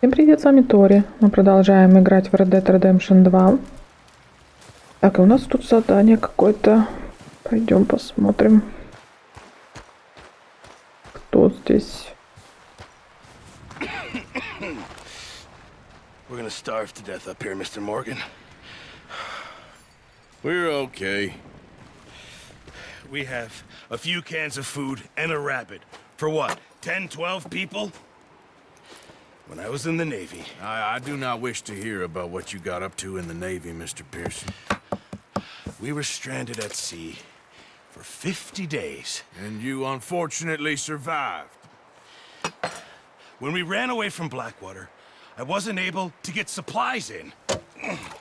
Всем привет, с вами Тори. Мы продолжаем играть в Red Dead Redemption 2. Так, и у нас тут задание какое-то. Пойдем посмотрим, кто здесь. We're gonna starve to death up here, Mr. Morgan. We're okay. We have a few cans of food and a rabbit. For what, 10, 12 people? When I was in the Navy... I do not wish to hear about what you got up to in the Navy, Mr. Pearson. We were stranded at sea for 50 days. And you unfortunately survived. When we ran away from Blackwater, I wasn't able to get supplies in.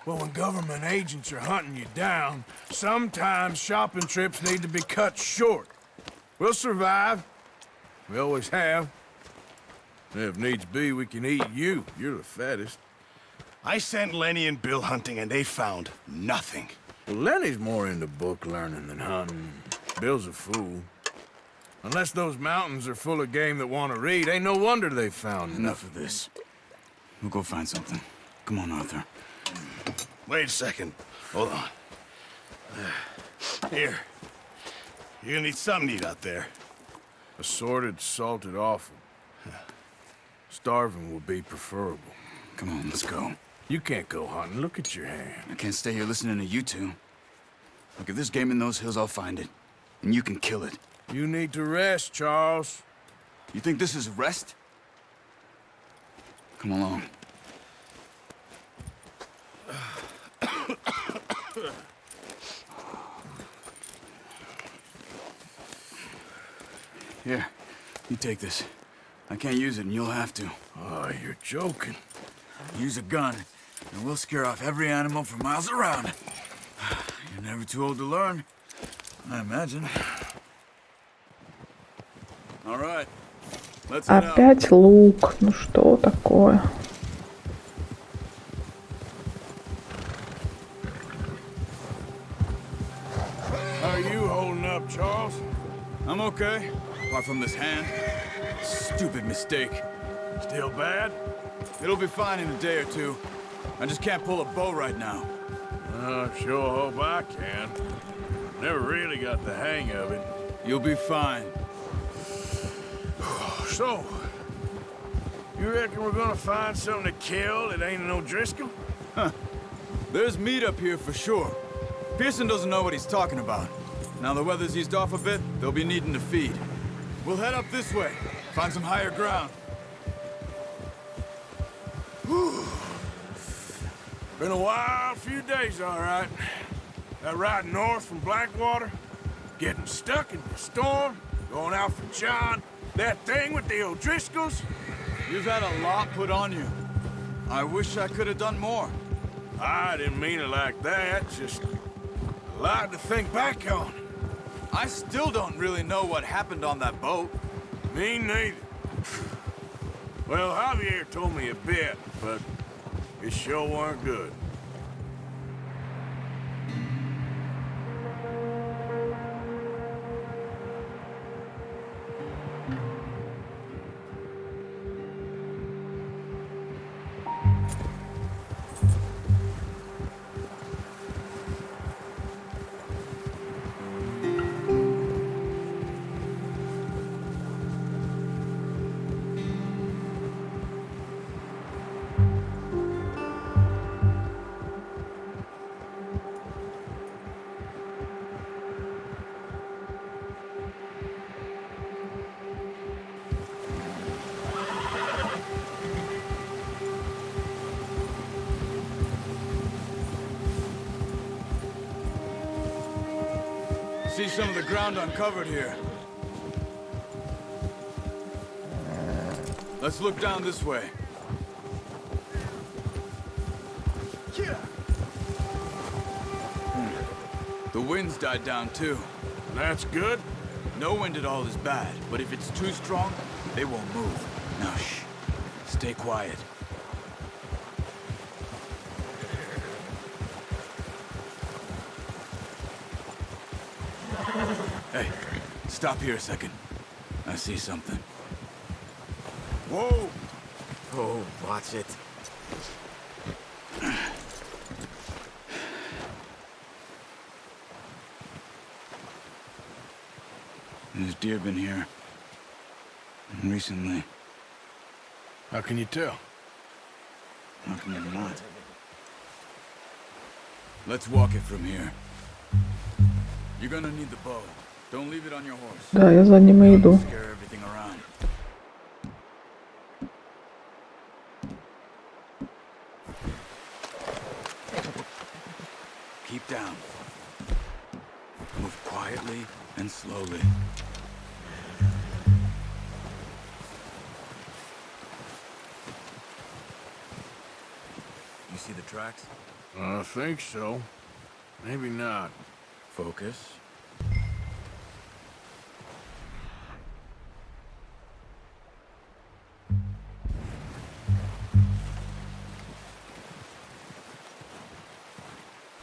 Well, when government agents are hunting you down, sometimes shopping trips need to be cut short. We'll survive. We always have. If needs be, we can eat you. You're the fattest. I sent Lenny and Bill hunting, and they found nothing. Well, Lenny's more into book learning than hunting. Bill's a fool. Unless those mountains are full of game that want to read, ain't no wonder they found Enough of this. We'll go find something. Come on, Arthur. Wait a second. Hold on. Here. You're gonna need something to eat out there. Assorted, salted offal. Starving will be preferable. Come on, let's go. You can't go hunting. Look at your hand. I can't stay here listening to you two. Look, if there's game in those hills, I'll find it. And you can kill it. You need to rest, Charles. You think this is rest? Come along. Here, you take this. I can't use it, and you'll have to. Oh, you're joking. Use a gun, and we'll scare off every animal for miles around. You're never too old to learn, I imagine. All right, let's head out. Опять лук. Ну что такое? How are you holding up, Charles? I'm okay, apart from this hand. Stupid mistake. Still bad? It'll be fine in a day or two. I just can't pull a bow right now. I sure hope I can. Never really got the hang of it. You'll be fine. So, you reckon we're gonna find something to kill that ain't no Driscoll? There's meat up here for sure. Pearson doesn't know what he's talking about. Now the weather's eased off a bit, they'll be needing to feed. We'll head up this way, find some higher ground. Whew. Been a wild few days, all right. That ride north from Blackwater, getting stuck in the storm, going out for John, that thing with the O'Driscolls. You've had a lot put on you. I wish I could have done more. I didn't mean it like that, just a lot to think back on. I still don't really know what happened on that boat. Me neither. Well, Javier told me a bit, but it sure weren't good. See some of the ground uncovered here. Let's look down this way. The wind's died down too. That's good. No wind at all is bad, but if it's too strong, they won't move. Now shh. Stay quiet. Hey, stop here a second. I see something. Whoa! Oh, watch it. There's deer been here. Recently. How can you tell? How can you not? Let's walk it from here. You're gonna need the bow. Don't leave it on your horse. Да, я за ним и иду. Scare everything around. Keep down. Move quietly and slowly. You see the tracks? I think so. Maybe not. Focus.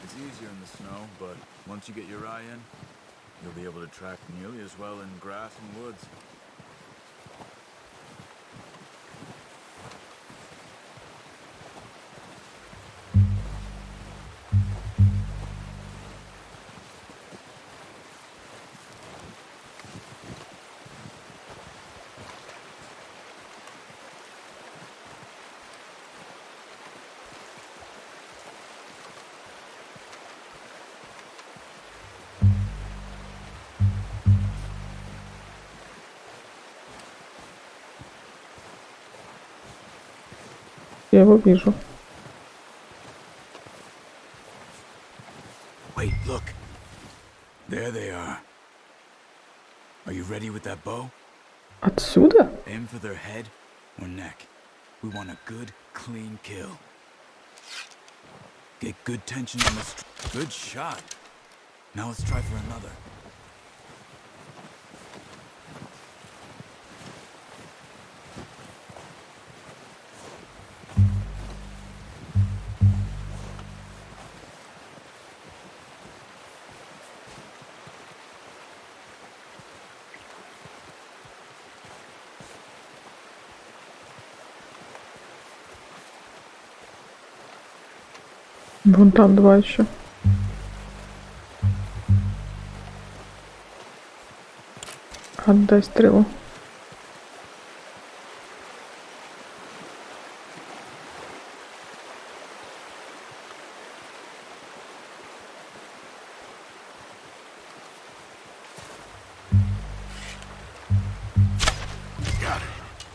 It's easier in the snow, but once you get your eye in, you'll be able to track nearly as well in grass and woods. Я его вижу. Wait, look. There they are. Are you ready with that bow? Отсюда? Aim for their head or neck. We want a good, clean kill. Get good tension on this. Good shot. Now let's try for another. Вон там два еще. Отдай стрелу.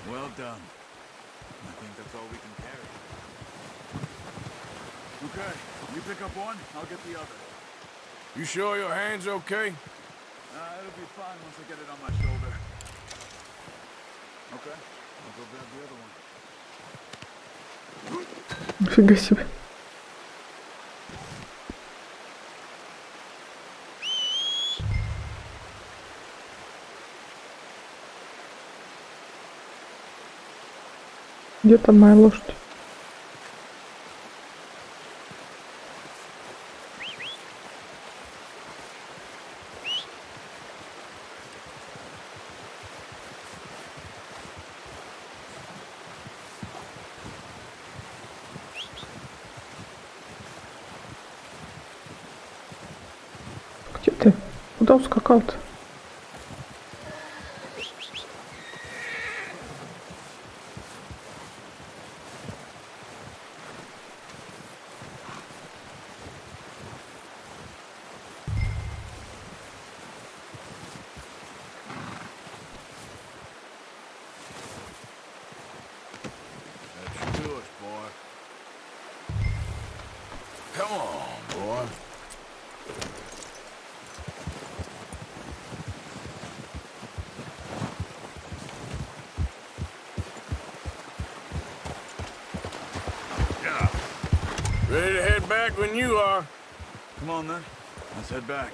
Well done. I think that's all we can carry. Okay, you pick up one, I'll get the other. You sure your hand's okay? It'll be fine once I get it on my shoulder. Okay, I'll go grab the other one. Нифига себе. Где там моя лошадь? Где ты? Куда ускакал-то? That should do it, boy. Come on, boy. Yeah. Ready to head back when you are. Come on then, let's head back.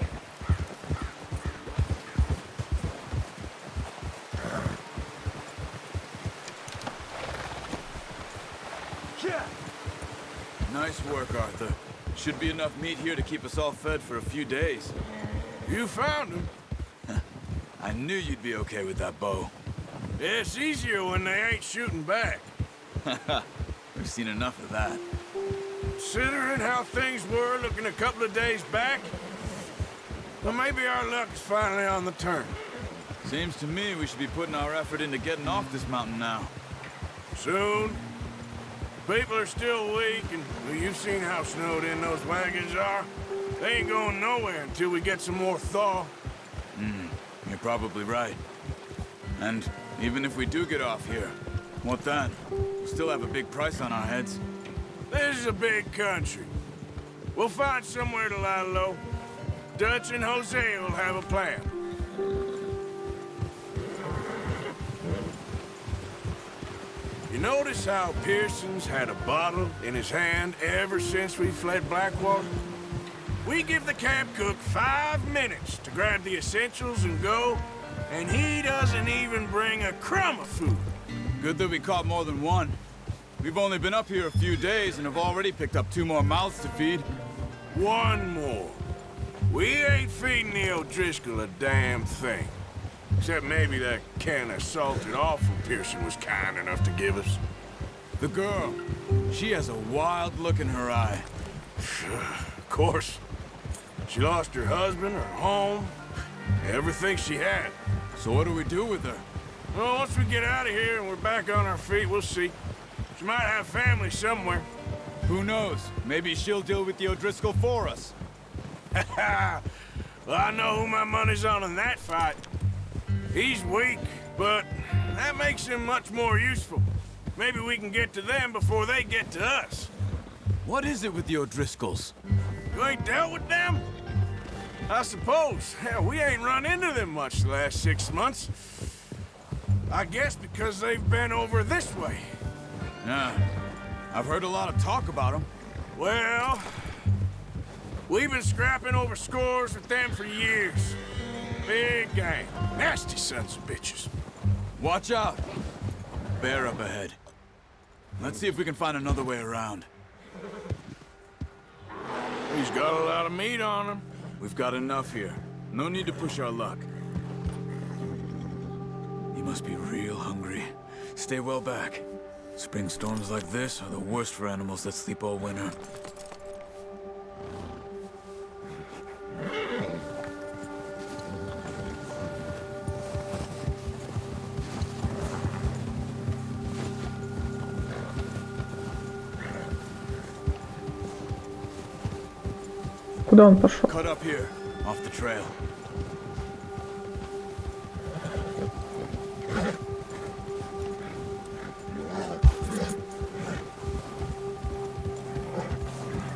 Nice work, Arthur. Should be enough meat here to keep us all fed for a few days. You found him. I knew you'd be okay with that bow. It's easier when they ain't shooting back. We've seen enough of that. Considering how things were looking a couple of days back, well, maybe our luck is finally on the turn. Seems to me we should be putting our effort into getting off this mountain now. Soon. People are still weak, and well, you've seen how snowed in those wagons are. They ain't going nowhere until we get some more thaw. You're probably right. And even if we do get off here, what then? We'll still have a big price on our heads. This is a big country. We'll find somewhere to lie low. Dutch and Jose will have a plan. You notice how Pearson's had a bottle in his hand ever since we fled Blackwater? We give the camp cook 5 minutes to grab the essentials and go, and he doesn't even bring a crumb of food. Good that we caught more than one. We've only been up here a few days and have already picked up 2 more mouths to feed. 1 more. We ain't feeding the O'Driscoll a damn thing. Except maybe that can of salted offal Pearson was kind enough to give us. The girl, she has a wild look in her eye. Of course. She lost her husband, her home, everything she had. So what do we do with her? Well, once we get out of here and we're back on our feet, we'll see. She might have family somewhere. Who knows? Maybe she'll deal with the O'Driscoll for us. Well, I know who my money's on in that fight. He's weak, but that makes him much more useful. Maybe we can get to them before they get to us. What is it with the O'Driscolls? You ain't dealt with them? I suppose. Hell, we ain't run into them much the last 6 months. I guess because they've been over this way. Yeah, I've heard a lot of talk about them. Well, we've been scrapping over scores with them for years. Big gang. Nasty sons of bitches. Watch out. Bear up ahead. Let's see if we can find another way around. He's got a lot of meat on him. We've got enough here. No need to push our luck. You must be real hungry. Stay well back. Spring storms like this are the worst for animals that sleep all winter. Куда он пошел? Cut up here, off the trail.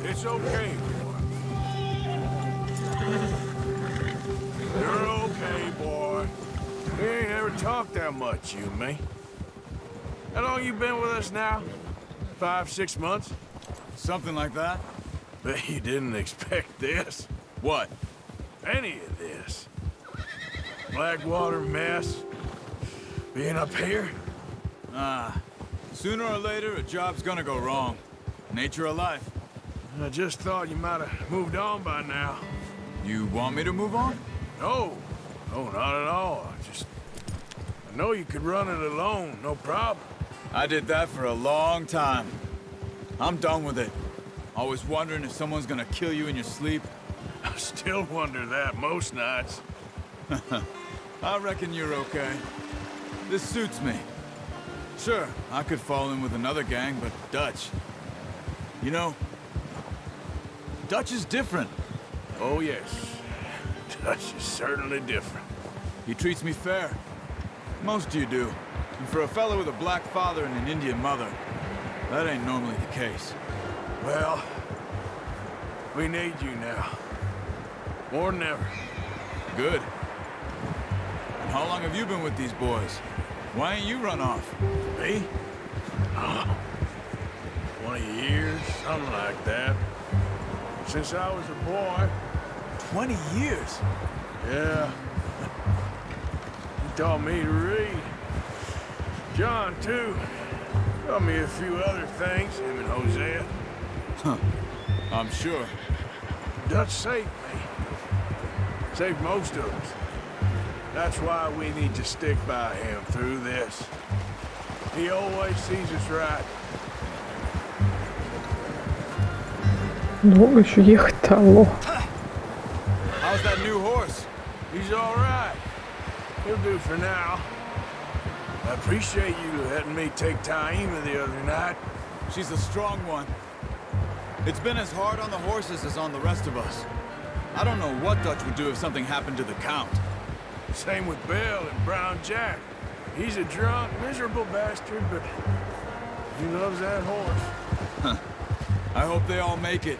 It's okay, boy. You're okay, boy. We ain't ever talked that much, you and me. How long you been with us now? 5, 6 months? Something like that? Bet you didn't expect this. What? Any of this. Blackwater mess. Being up here? Sooner or later, a job's gonna go wrong. Nature of life. I just thought you might have moved on by now. You want me to move on? No. No, not at all. I know you could run it alone, no problem. I did that for a long time. I'm done with it. Always wondering if someone's gonna kill you in your sleep. I still wonder that most nights. I reckon you're okay. This suits me. Sure, I could fall in with another gang, but Dutch... You know, Dutch is different. Oh, yes. Dutch is certainly different. He treats me fair. Most of you do. And for a fellow with a black father and an Indian mother, that ain't normally the case. Well, we need you now. More than ever. Good. And how long have you been with these boys? Why ain't you run off? Me? 20 years, something like that. Since I was a boy. 20 years? Yeah. He taught me to read. John, too. Taught me a few other things, him and Hosea. Huh. I'm sure. Dutch saved me. Saved most of us. That's why we need to stick by him through this. He always sees us right. Долго еще ехать-то, алло. How's that new horse? He's all right. He'll do for now. I appreciate you letting me take Taima the other night. She's a strong one. It's been as hard on the horses as on the rest of us. I don't know what Dutch would do if something happened to the Count. Same with Bill and Brown Jack. He's a drunk, miserable bastard, but he loves that horse. I hope they all make it.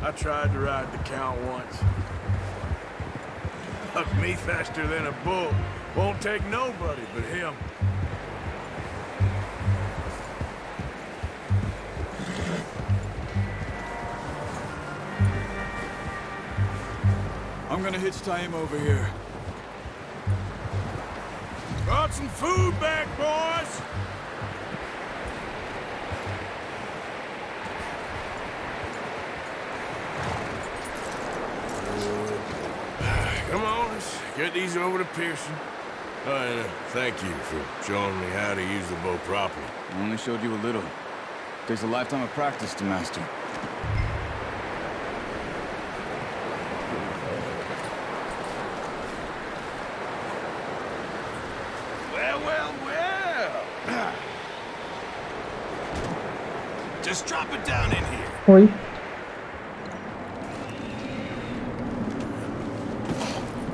I tried to ride the Count once. Hucked me faster than a bull. Won't take nobody but him. I'm gonna hitch Taima over here. Brought some food back, boys! Come on, let's get these over to Pearson. And thank you for showing me how to use the bow properly. I only showed you a little. Takes a lifetime of practice to master. Well, well, well. Just drop it down in here. Ой.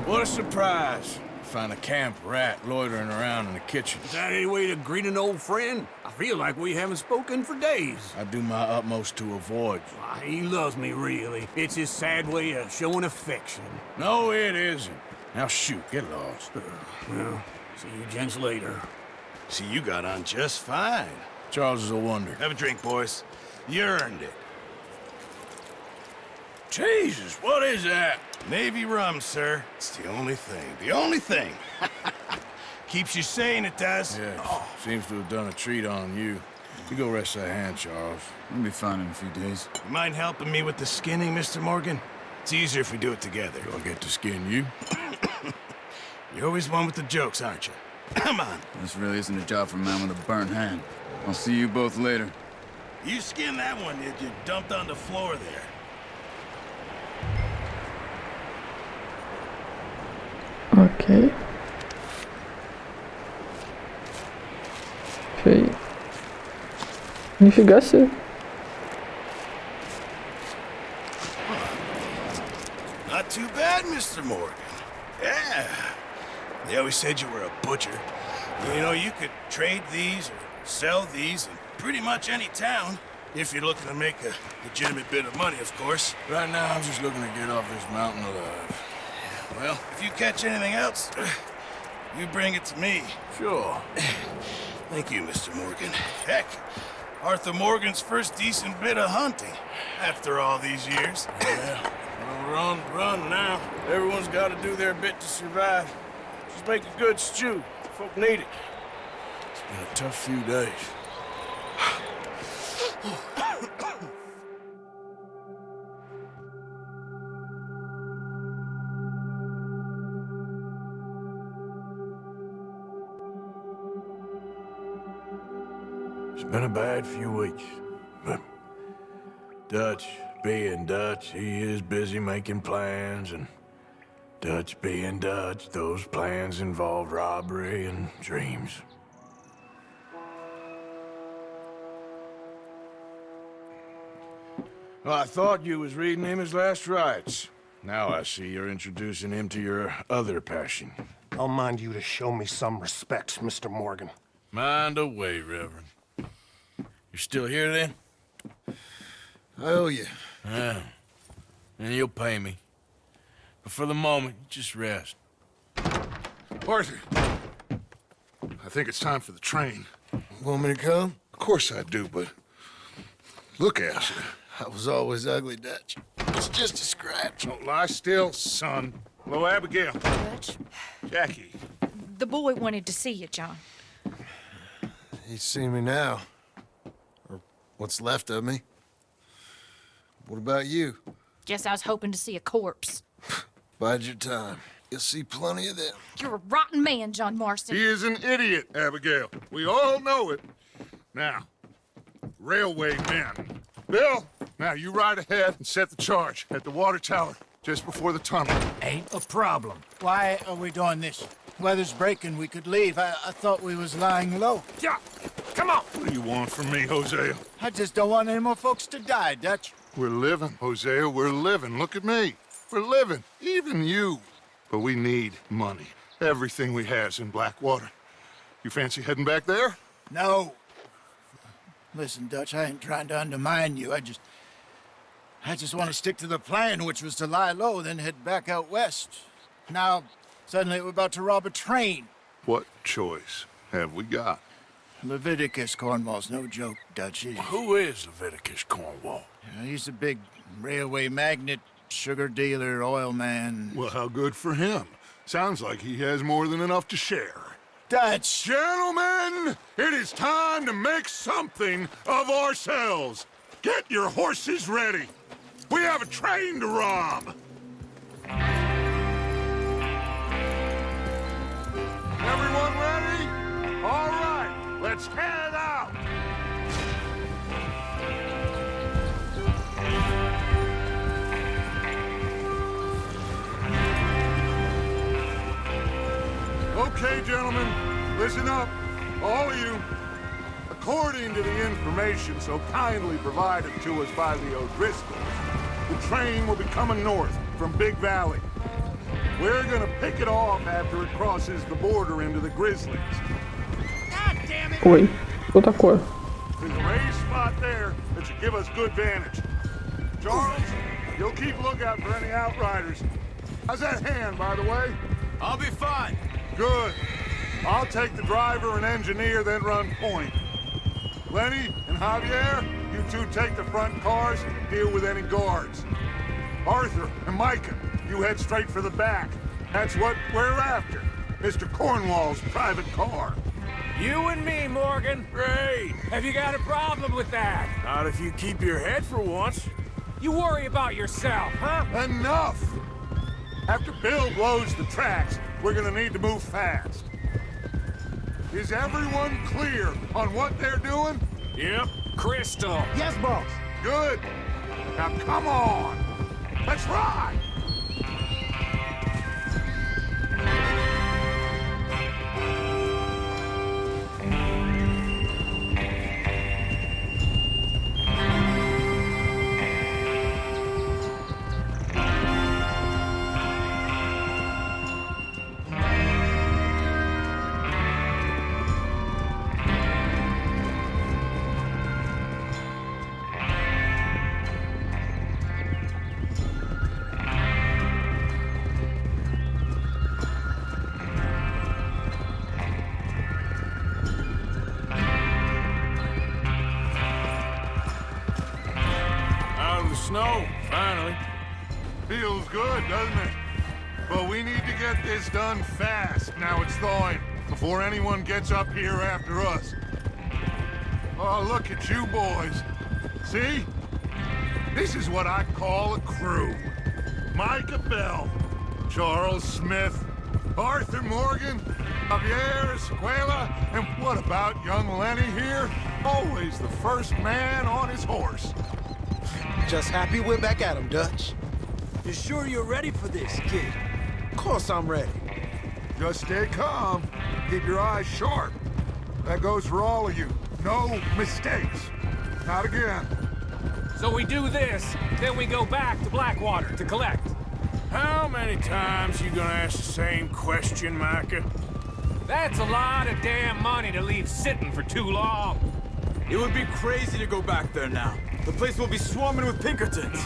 What a surprise. Find a camp rat loitering around in the kitchen. Is that any way to greet an old friend? I feel like we haven't spoken for days. I do my utmost to avoid you. Why, he loves me, really. It's his sad way of showing affection. No, it isn't. Now shoot, get lost. Well, see you gents later. See, you got on just fine. Charles is a wonder. Have a drink, boys. You earned it. Jesus, what is that? Navy rum, sir. It's the only thing. The only thing. Keeps you sane, it does. Yes, seems to have done a treat on you. You go rest that hand, Charles. We'll be fine in a few days. You mind helping me with the skinning, Mr. Morgan? It's easier if we do it together. Do I get to skin you? You're always one with the jokes, aren't you? Come on. This really isn't a job for a man with a burnt hand. I'll see you both later. You skinned that one you dumped on the floor there. Окей. Фей. Нифига себе. Not too bad, Mr. Morgan. Yeah. They always said you were a butcher. You know, you could trade these or sell these in pretty much any town. If you're looking to make a legitimate bit of money, of course. Right now, I'm just looking to get off this mountain alive. Well, if you catch anything else, you bring it to me. Sure. Thank you, Mr. Morgan. Heck, Arthur Morgan's first decent bit of hunting after all these years. Yeah. Well, we're on the run now. Everyone's got to do their bit to survive. Just make a good stew. Folk need it. It's been a tough few days. It's been a bad few weeks, but Dutch being Dutch, he is busy making plans, and Dutch being Dutch, those plans involve robbery and dreams. Well, I thought you was reading him his last rites. Now I see you're introducing him to your other passion. I'll mind you to show me some respect, Mr. Morgan. Mind away, Reverend. You're still here, then? I owe you. Yeah. And you'll pay me. But for the moment, just rest. Arthur, I think it's time for the train. Want me to come? Of course I do, but look at you. I was always ugly, Dutch. It's just a scratch. Don't lie still, son. Hello, Abigail. Dutch, Jackie. the boy wanted to see you, John. He's seen me now. Or what's left of me. What about you? Guess I was hoping to see a corpse. Bide your time. You'll see plenty of them. You're a rotten man, John Marston. He is an idiot, Abigail. We all know it. Now, railway men. Bill, now you ride ahead and set the charge at the water tower just before the tunnel. Ain't a problem. Why are we doing this? Weather's breaking. We could leave. I thought we was lying low. Yeah, come on. What do you want from me, Hosea? I just don't want any more folks to die, Dutch. We're living, Hosea. We're living. Look at me. We're living. Even you. But we need money. Everything we has in Blackwater. You fancy heading back there? No. Listen, Dutch, I ain't trying to undermine you. I just want to stick to the plan, which was to lie low, then head back out west. Now, suddenly we're about to rob a train. What choice have we got? Leviticus Cornwall's no joke, Dutch. Who is Leviticus Cornwall? He's a big railway magnate, sugar dealer, oil man. Well, how good for him. Sounds like he has more than enough to share. Dutch! Gentlemen, it is time to make something of ourselves. Get your horses ready. We have a train to rob. Everyone ready? All right, let's head out. Okay, gentlemen, listen up, all of you. According to the information so kindly provided to us by the O'Driscolls, the train will be coming north from Big Valley. We're gonna pick it off after it crosses the border into the Grizzlies. God damn it! Ой, что такое? There's a raised spot there that should give us good vantage. Charles, you'll keep lookout for any outriders. How's that hand, by the way? I'll be fine. Good. I'll take the driver and engineer, then run point. Lenny and Javier, you two take the front cars and deal with any guards. Arthur and Micah, you head straight for the back. That's what we're after. Mr. Cornwall's private car. You and me, Morgan. Great. Have you got a problem with that? Not if you keep your head for once. You worry about yourself, huh? Enough! After Bill blows the tracks, we're gonna need to move fast. Is everyone clear on what they're doing? Yep. Crystal. Yes, boss. Good. Now come on. Let's ride. Snow, finally. Feels good, doesn't it? But we need to get this done fast, now it's thawing, before anyone gets up here after us. Oh, look at you boys. See? This is what I call a crew. Micah Bell, Charles Smith, Arthur Morgan, Javier Escuela, and what about young Lenny here? Always the first man on his horse. Just happy we're back at him, Dutch. You sure you're ready for this, kid? Of course I'm ready. Just stay calm. Keep your eyes sharp. That goes for all of you. No mistakes. Not again. So we do this, then we go back to Blackwater to collect. How many times you gonna ask the same question, Micah? That's a lot of damn money to leave sitting for too long. It would be crazy to go back there now. The place will be swarming with Pinkertons.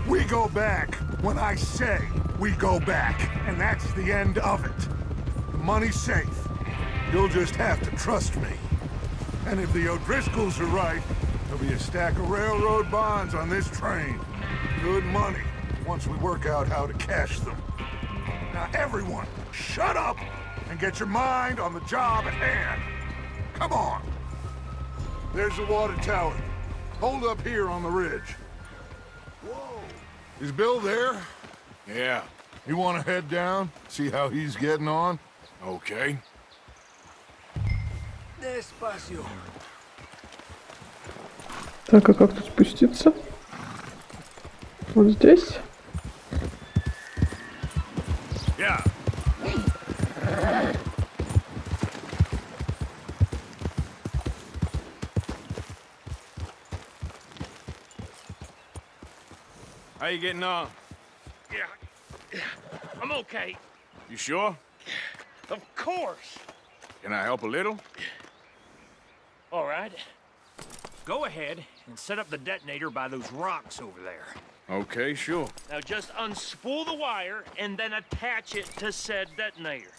We go back when I say we go back, and that's the end of it. The money's safe. You'll just have to trust me. And if the O'Driscolls are right, there'll be a stack of railroad bonds on this train. Good money, once we work out how to cash them. Now everyone, shut up and get your mind on the job at hand. Come on. There's the water tower. Hold up here on the ridge. Whoa. Is Bill there? Yeah. You want to head down, see how he's getting on? Okay. Despacio. Так, а как тут спуститься? Вот здесь? Yeah. How you getting on? Yeah, I'm okay. You sure? Of course. Can I help a little? All right. Go ahead and set up the detonator by those rocks over there. Okay, sure. Now just unspool the wire and then attach it to said detonator.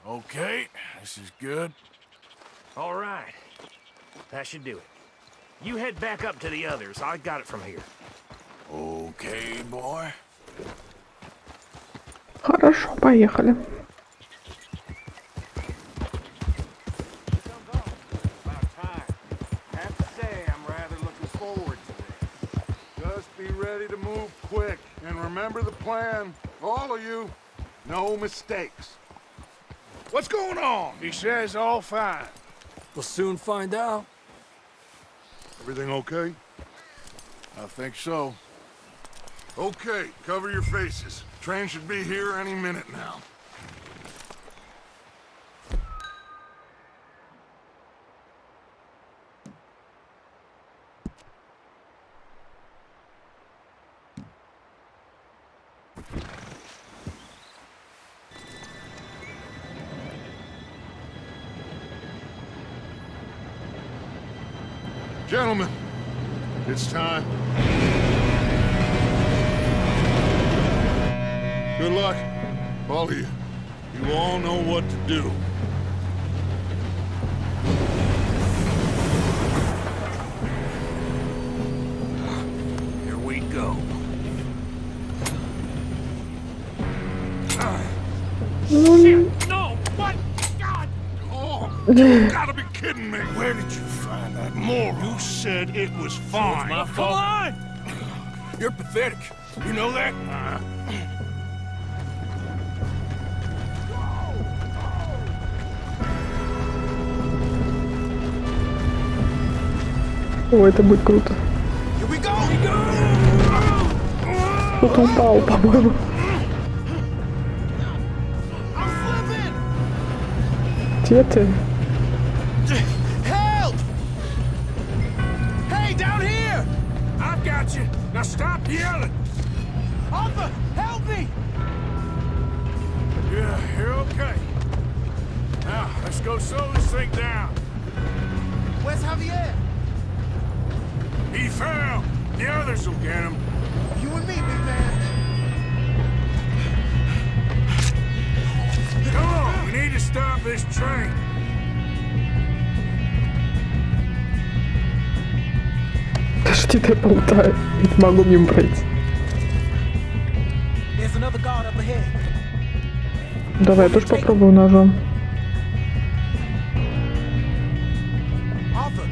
Okay, this is good. All right. That should do it. You head back up to the others. I got it from here. Okay, boy. Хорошо, поехали. About time. Have to say, I'm rather looking forward to this. Just be ready to move quick, and remember the plan. All of you, no mistakes. What's going on? He says all fine. We'll soon find out. Everything okay? I think so. Okay, cover your faces. Train should be here any minute now. Gentlemen, it's time. Good luck, all of you. You all know what to do. Here we go. Shit! No! What? God! Oh, you gotta be kidding me. Where did you find that moron? You said it was fine. My fault. Come on! You're pathetic. You know that? О, это будет круто. Here we go! Кто-то упал, по-моему. Где ты? Help! Hey, down here! I've got you. Now stop yelling. Arthur, help me! Yeah, you're okay. Now, let's go slow this thing down. Where's Javier? He fell. The others will get him. You and me, big man. Come on, we need to stop this train. Подожди, дай полутаю. Не могу мимо пройти. There's another guard up ahead. Давай, я тоже попробую ножом. Arthur.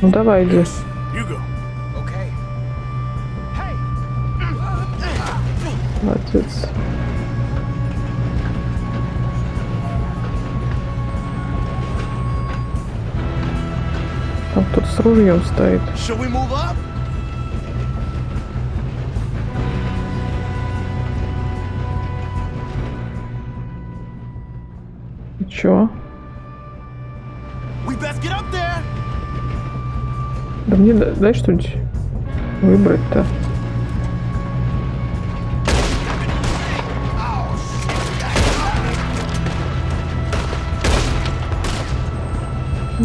Ну давай, иди. You go. Okay. Hey. Молодец. Там кто-то с ружьем стоит. Should we move up? И чё? We best get up there. Да мне дай что-нибудь выбрать-то.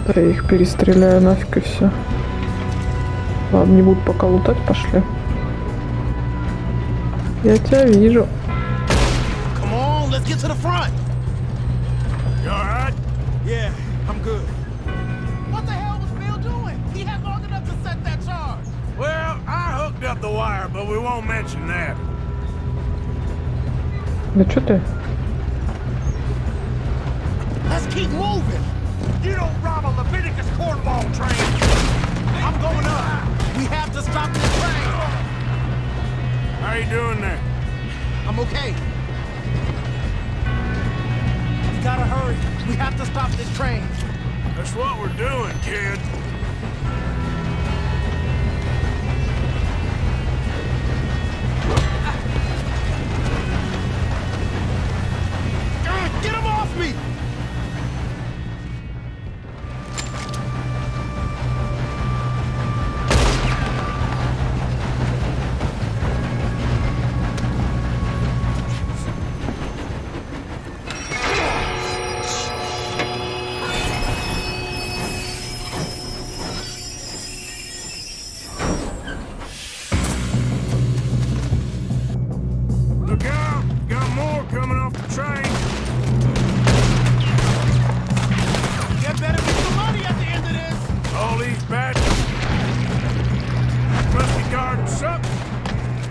Да я их перестреляю нафиг и все. Ладно, не буду пока лутать, пошли. Я тебя вижу. Come on, let's get to the front. You all right? Yeah, I'm good. What the hell was Bill doing? He had long enough to set that charge. Well, I hooked up the wire, but we won't mention that. Да что ты? Let's keep moving. You don't rob a Leviticus cornball train. I'm going up. We have to stop this train. How you doing there? I'm okay. We gotta hurry. We have to stop this train. That's what we're doing, kid. Get him off me! Look out! Got more coming off the train. There better be some money at the end of this. All these badges must be guarding something.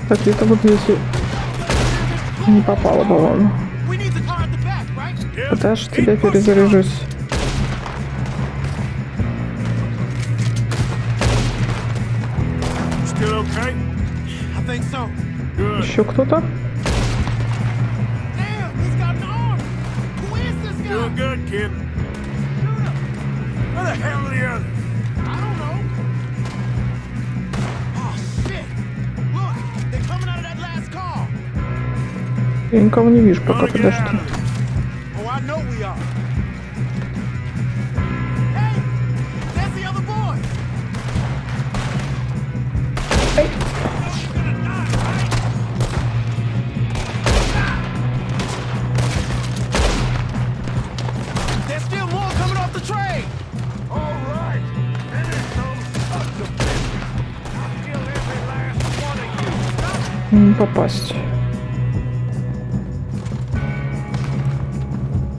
Так, где-то вот если не попало, по-моему. We need the car at the back, right? Yeah, Подашь, keep тебя pushing. перезаряжусь. Still okay? I think so. Good. Еще кто-то? Damn, he's got an arm. Who is this guy? Doing good, kid. Where the hell are the others? I don't know. Oh, shit. Look, they're coming out of that last car. Я никого не вижу пока, Gonna get out подожди. of this. Oh, I know we are. Hey, there's the other boy. There's still more coming off the train. All right. Finish those sons of bitches. I'll kill every last one of you. Не попасть.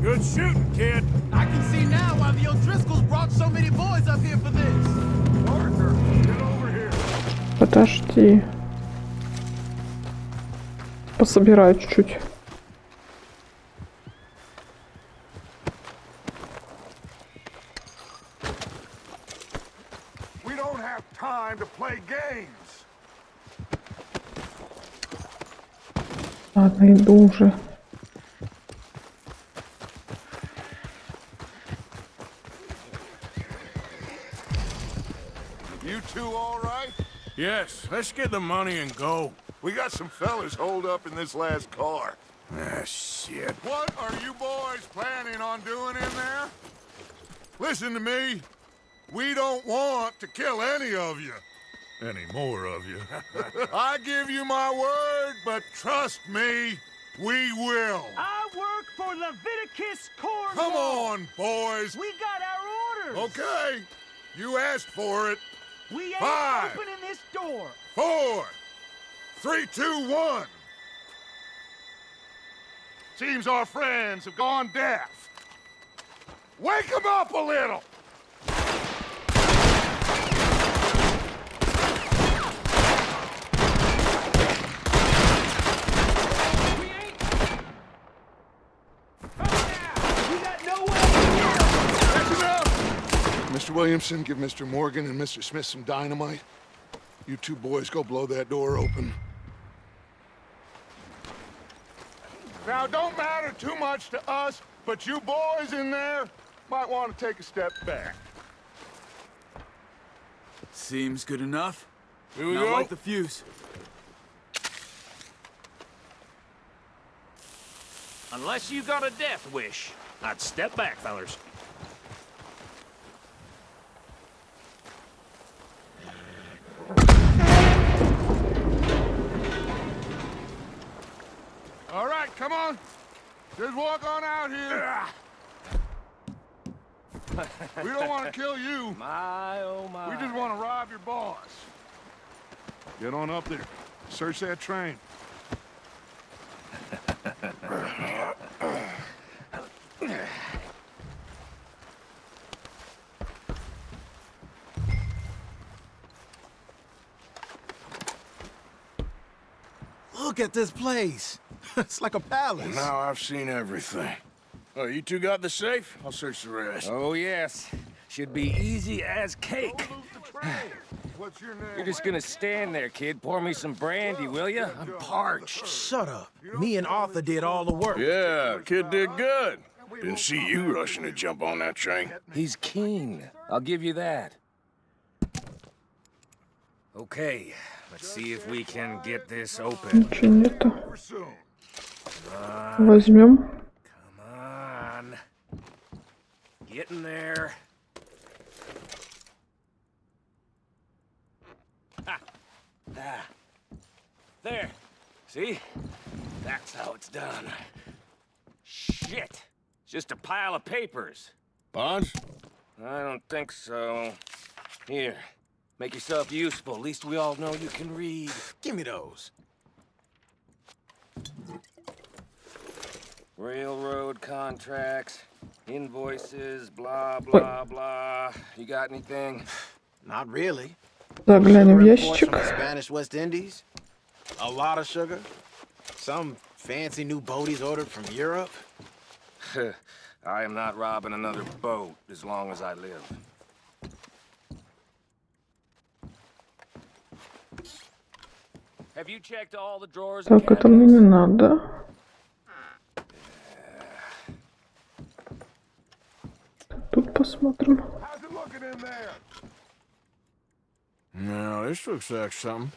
Good shooting, kid. I can see now why the O'Driscolls brought so many boys up here for this. Parker, get over here. Подожди. Пособираю чуть-чуть. We don't have time to play games. Ладно, иду уже. You two all right? Yes, let's get the money and go. We got some fellas holed up in this last car. Ah, shit. What are you boys planning on doing in there? Listen to me. We don't want to kill any of you. Any more of you? I give you my word, but trust me, we will. I work for Leviticus Cornwall. Come on, boys. We got our orders. Okay, you asked for it. We ain't 5, opening this door. 4, 3, 2, 1. Seems our friends have gone deaf. Wake them up a little. Mr. Williamson, give Mr. Morgan and Mr. Smith some dynamite. You two boys go blow that door open. Now, don't matter too much to us, but you boys in there might want to take a step back. Seems good enough. Here we Now go. light the fuse. Unless you got a death wish, I'd step back, fellers. All right, come on. Just walk on out here. We don't want to kill you. My, oh my. We just want to rob your boss. Get on up there. Search that train. Look at this place. It's like a palace. Now I've seen everything. Oh, you two got the safe? I'll search the rest. Oh, yes. Should be easy as cake. What's your name? You're just gonna stand there, kid. Pour me some brandy, will ya? I'm parched. Shut up. Me and Arthur did all the work. Yeah, kid did good. Didn't see you rushing to jump on that train. He's keen. I'll give you that. Okay, let's see if we can get this open. Ничего нету. Возьмем. Come on. Getting there. Ha! Ah. There. See? That's how it's done. Shit. It's just a pile of papers. Bonds? I don't think so. Here. Make yourself useful. At least we all know you can read. Give me those. Railroad contracts, invoices, blah, blah, blah. You got anything? Not really. Заглянем в Sugar imports ящик. from the Spanish West Indies. A lot of sugar. Some fancy new boaties ordered from Europe. I am not robbing another boat as long as I live. Have you checked all the drawers and Так, это мне не надо. Тут посмотрим. How's it looking in there? No, this looks like something.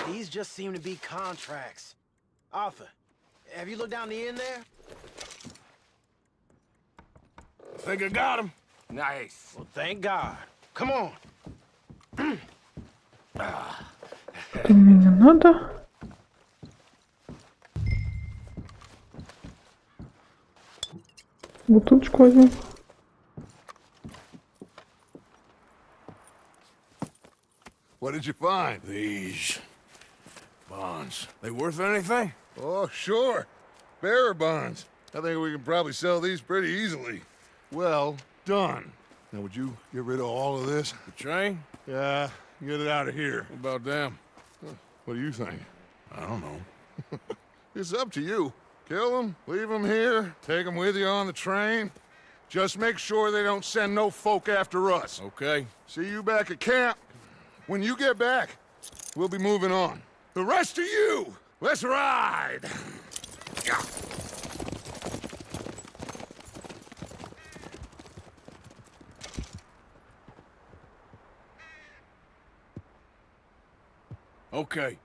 These just seem to be contracts. Arthur, have you looked down the end there? I think I got him. Nice. Well, thank God. Come on. Это мне не надо. Бутылочку возьмем. What did you find? These bonds. They worth anything? Oh, sure. Bearer bonds. I think we can probably sell these pretty easily. Well done. Now, would you get rid of all of this? The train? Yeah, get it out of here. What about them? What do you think? I don't know. It's up to you. Kill them, leave them here, take them with you on the train. Just make sure they don't send no folk after us. Okay. See you back at camp. When you get back, we'll be moving on. The rest of you, let's ride! Okay,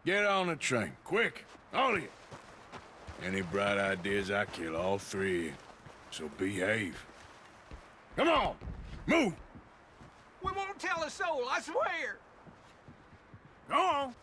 get on the train, quick, all of you. Any bright ideas, I kill all three of you, so behave. Come on, move! We won't tell a soul, I swear. Go on!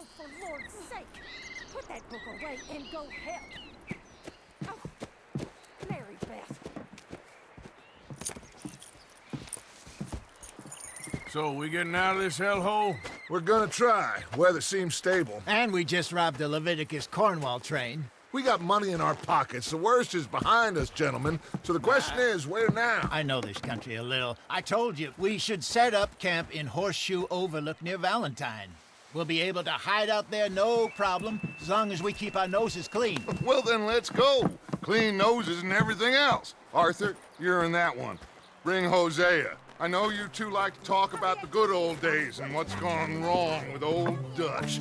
Oh, for Lord's sake! Put that book away and go help! Oh, Mary Beth. So, we getting out of this hellhole? We're gonna try. Weather seems stable. And we just robbed the Leviticus Cornwall train. We got money in our pockets. The worst is behind us, gentlemen. So the question is, where now? I know this country a little. I told you, we should set up camp in Horseshoe Overlook near Valentine. We'll be able to hide out there, no problem, as long as we keep our noses clean. Well, then let's go. Clean noses and everything else. Arthur, you're in that one. Bring Hosea. I know you two like to talk about the good old days and what's gone wrong with old Dutch.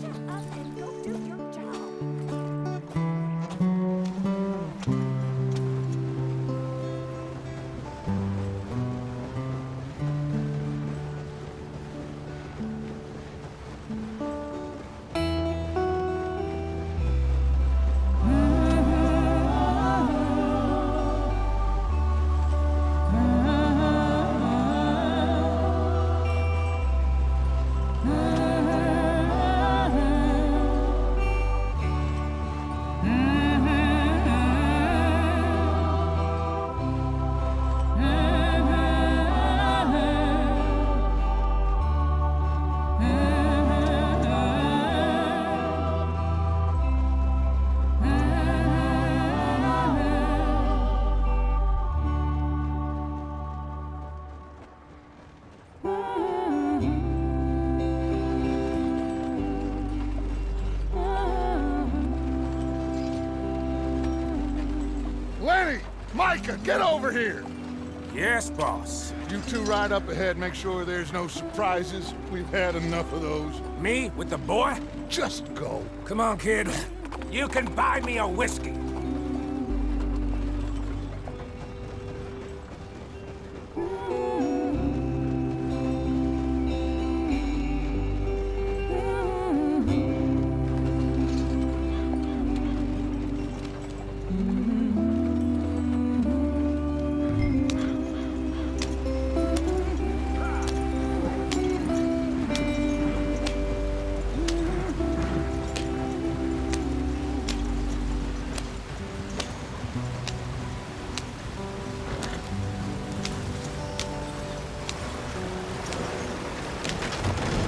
Lenny! Micah, get over here! Yes, boss. You two ride up ahead, make sure there's no surprises. We've had enough of those. Me with the boy? Just go. Come on, kid. You can buy me a whiskey.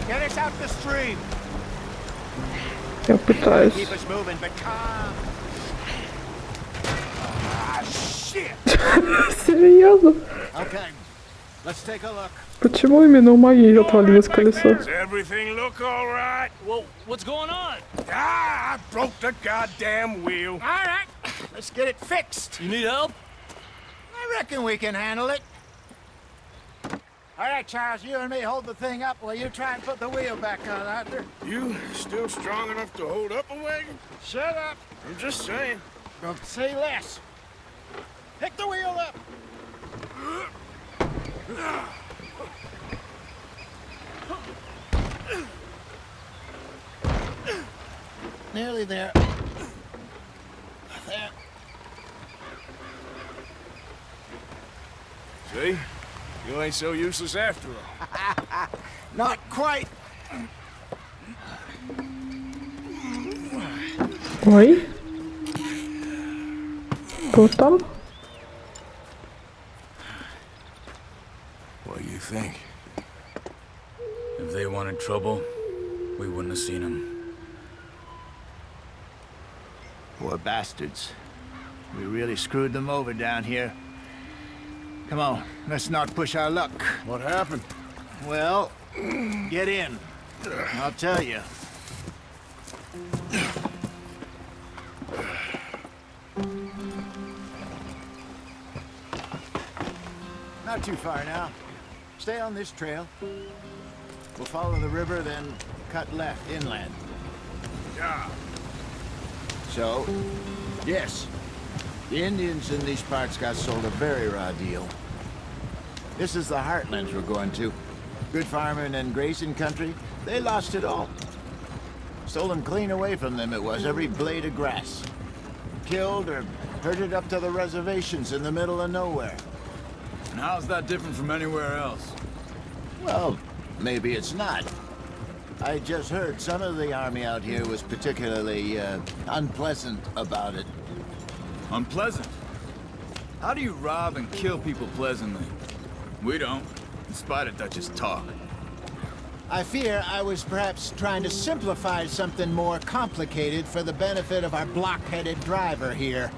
Get us out the stream. Я пытаюсь. Keep us moving, but calm. Ah, shit. Серьезно? Okay, let's take a look. Почему именно у моей отвалилось колесо? Does everything look all right? Well, what's going on? Ah, I broke the goddamn wheel. All right, let's get it fixed. You need help? I reckon we can handle it. All right, Charles, you and me hold the thing up while you try and put the wheel back on, Arthur. You still strong enough to hold up a wagon? Shut up. I'm just saying. Don't say less. Pick the wheel up. Nearly there. There. See? You ain't so useless after all. Not quite. Ой. Кто там? What do you think? If they wanted trouble, we wouldn't have seen them. Poor bastards. We really screwed them over down here. Come on, let's not push our luck. What happened? Well, get in. I'll tell you. Not too far now. Stay on this trail. We'll follow the river, then cut left inland. Yeah. So, yes, the Indians in these parts got sold a very raw deal. This is the heartlands we're going to. Good farming and grazing country, they lost it all. Stolen clean away from them it was, every blade of grass. Killed or herded up to the reservations in the middle of nowhere. And how's that different from anywhere else? Well, maybe it's not. I just heard some of the army out here was particularly unpleasant about it. Unpleasant? How do you rob and kill people pleasantly? We don't, in spite of Dutch's talk. I fear I was perhaps trying to simplify something more complicated for the benefit of our block-headed driver here.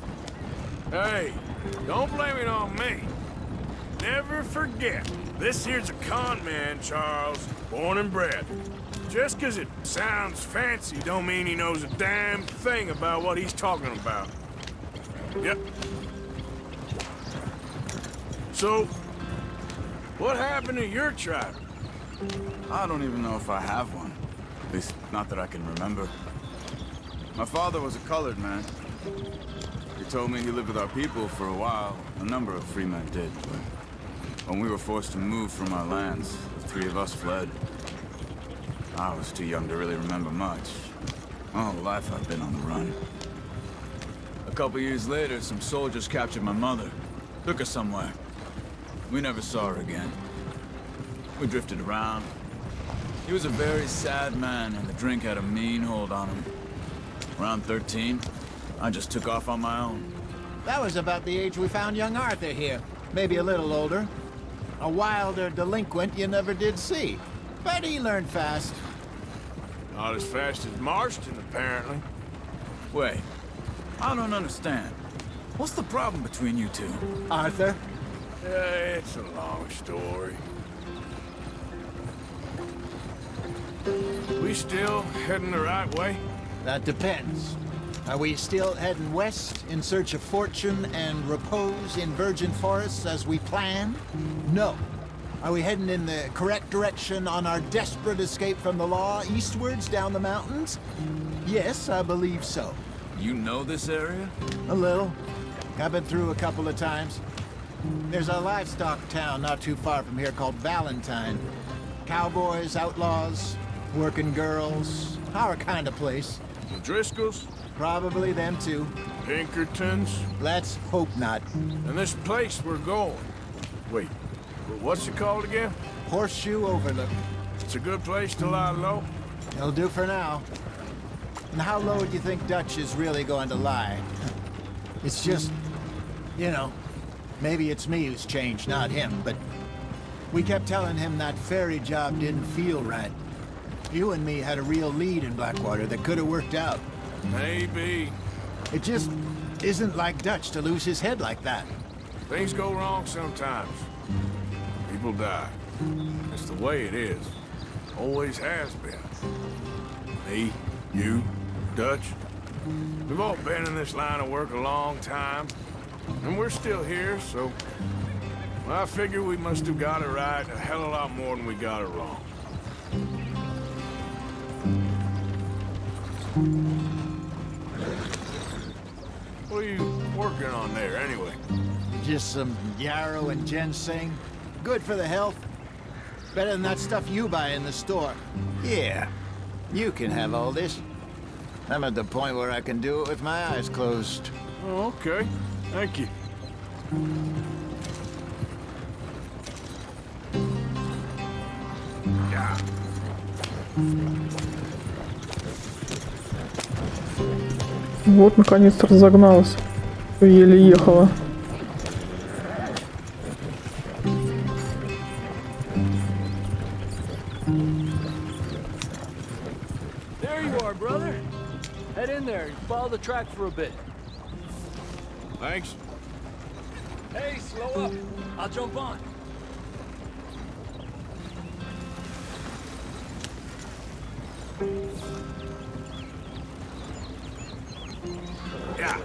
Hey, don't blame it on me. Never forget, this here's a con man, Charles, born and bred. Just 'cause it sounds fancy don't mean he knows a damn thing about what he's talking about. Yep. So, what happened to your tribe? I don't even know if I have one. At least, not that I can remember. My father was a colored man. He told me he lived with our people for a while. A number of free men did, but when we were forced to move from our lands, the three of us fled. I was too young to really remember much. My whole life I've been on the run. A couple years later, some soldiers captured my mother. Took her somewhere. We never saw her again. We drifted around. He was a very sad man, and the drink had a mean hold on him. Around 13, I just took off on my own. That was about the age we found young Arthur here. Maybe a little older. A wilder delinquent you never did see. But he learned fast. Not as fast as Marston, apparently. Wait, I don't understand. What's the problem between you two? Arthur? It's a long story. We still heading the right way? That depends. Are we still heading west in search of fortune and repose in virgin forests as we planned? No. Are we heading in the correct direction on our desperate escape from the law eastwards down the mountains? Yes, I believe so. You know this area? A little. I've been through a couple of times. There's a livestock town not too far from here called Valentine. Cowboys, outlaws, working girls, our kind of place. The Driscolls? Probably them too. Pinkertons? Let's hope not. And this place we're going. Wait, what's it called again? Horseshoe Overlook. It's a good place to lie low? It'll do for now. And how low do you think Dutch is really going to lie? It's just, you know, maybe it's me who's changed, not him, but we kept telling him that ferry job didn't feel right. You and me had a real lead in Blackwater that could have worked out. Maybe. It just isn't like Dutch to lose his head like that. Things go wrong sometimes. People die. It's the way it is. Always has been. Me, you, Dutch. We've all been in this line of work a long time. And we're still here, so... I figure we must have got it right a hell of a lot more than we got it wrong. What are you working on there, anyway? Just some yarrow and ginseng. Good for the health. Better than that stuff you buy in the store. Yeah, you can have all this. I'm at the point where I can do it with my eyes closed. Oh, okay. Thank you. Yeah. Вот, наконец-то разогналась. Еле ехала. There you are, brother. Head in there and follow the track for a bit. Thanks. Hey, slow up. I'll jump on. Yeah.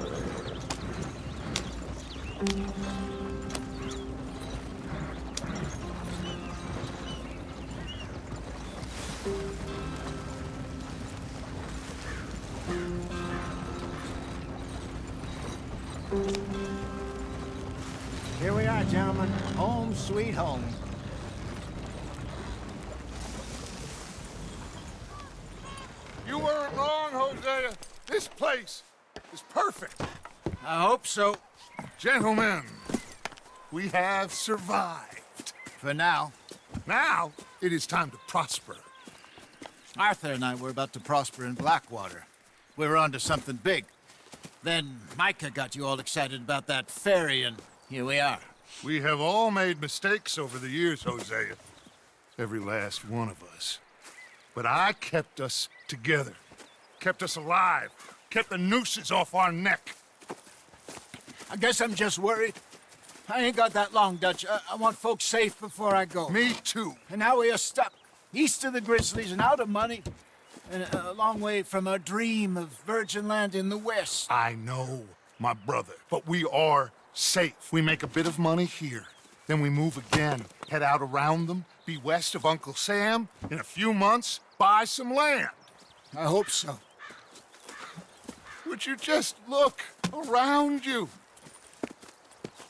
Here we are, gentlemen. Home sweet home. You weren't wrong, Hosea. This place is perfect. I hope so. Gentlemen, we have survived. For now. Now, it is time to prosper. Arthur and I were about to prosper in Blackwater. We were onto something big. Then Micah got you all excited about that ferry, and here we are. We have all made mistakes over the years, Hosea. Every last one of us. But I kept us together. Kept us alive. Kept the nooses off our neck. I guess I'm just worried. I ain't got that long, Dutch. I want folks safe before I go. Me too. And now we are stuck, east of the Grizzlies and out of money, and a long way from our dream of virgin land in the west. I know, my brother, but we are safe. We make a bit of money here. Then we move again, head out around them, be west of Uncle Sam. In a few months, buy some land. I hope so. Would you just look around you?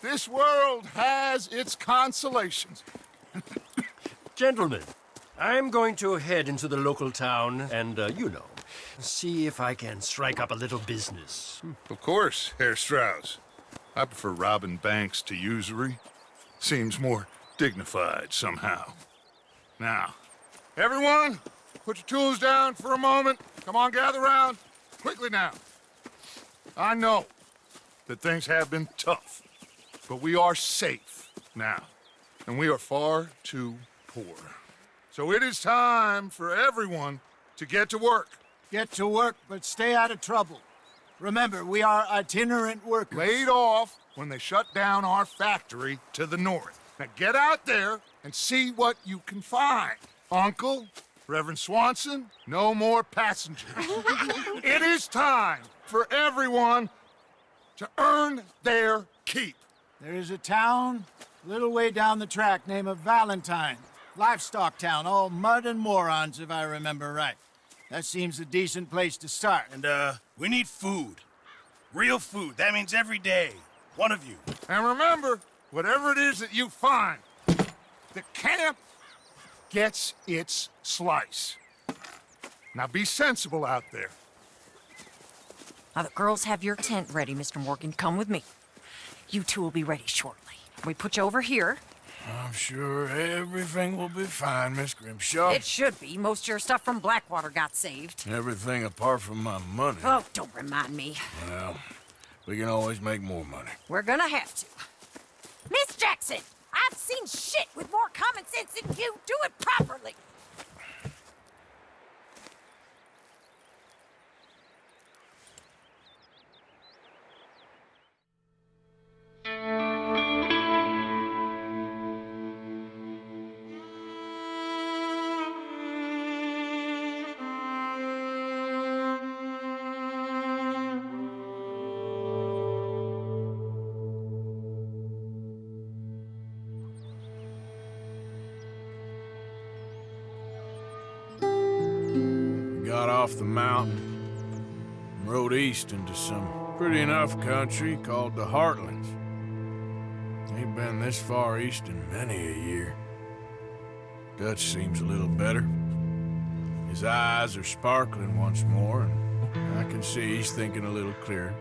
This world has its consolations. Gentlemen, I'm going to head into the local town and, see if I can strike up a little business. Of course, Herr Strauss. I prefer robbing banks to usury. Seems more dignified somehow. Now, everyone, put your tools down for a moment. Come on, gather round. Quickly now. I know that things have been tough, but we are safe now, and we are far too poor. So it is time for everyone to get to work. Get to work, but stay out of trouble. Remember, we are itinerant workers. Laid off when they shut down our factory to the north. Now get out there and see what you can find. Uncle, Reverend Swanson, no more passengers. It is time for everyone to earn their keep. There is a town a little way down the track named Valentine. Livestock town, all mud and morons, if I remember right. That seems a decent place to start. And, we need food. Real food. That means every day. One of you. And remember, whatever it is that you find, the camp gets its slice. Now be sensible out there. Now the girls have your tent ready, Mr. Morgan. Come with me. You two will be ready shortly. We put you over here. I'm sure everything will be fine, Miss Grimshaw. It should be. Most of your stuff from Blackwater got saved. Everything apart from my money. Oh, don't remind me. Well, we can always make more money. We're gonna have to. Miss Jackson, I've seen shit with more common sense than you. Do it properly. Got off the mountain and rode east into some pretty enough country called the Heartlands. Ain't been this far east in many a year. Dutch seems a little better. His eyes are sparkling once more, and I can see he's thinking a little clearer.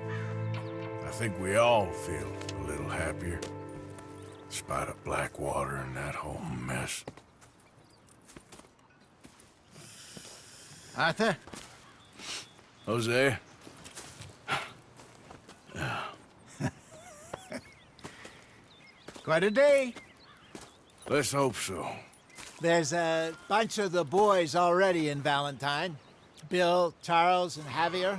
I think we all feel a little happier, in spite of Blackwater and that whole mess. Arthur? Jose? Quite a day. Let's hope so. There's a bunch of the boys already in Valentine. Bill, Charles, and Javier.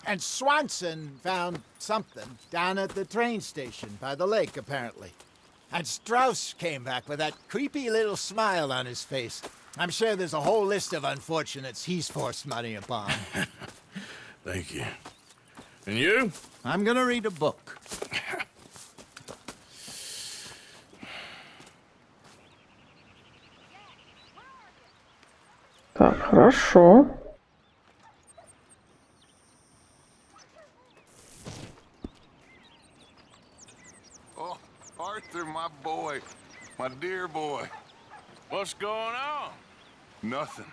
And Swanson found something down at the train station by the lake, apparently. And Strauss came back with that creepy little smile on his face. I'm sure there's a whole list of unfortunates he's forced money upon. Thank you. And you? I'm gonna read a book. Так, хорошо. Oh, Arthur, my boy. My dear boy. What's going on? Nothing.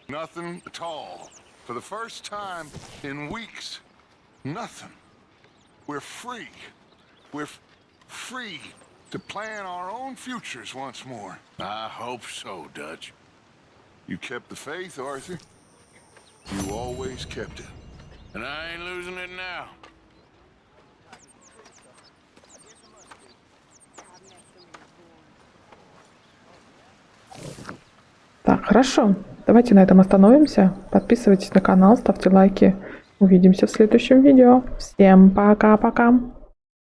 Nothing at all. For the first time in weeks, nothing. We're free. We're free to plan our own futures once more. I hope so, Dutch. You kept the faith, Arthur. You always kept it. And I ain't losing it now. Так, хорошо. Давайте на этом остановимся. Подписывайтесь на канал, ставьте лайки. Увидимся в следующем видео. Всем пока-пока.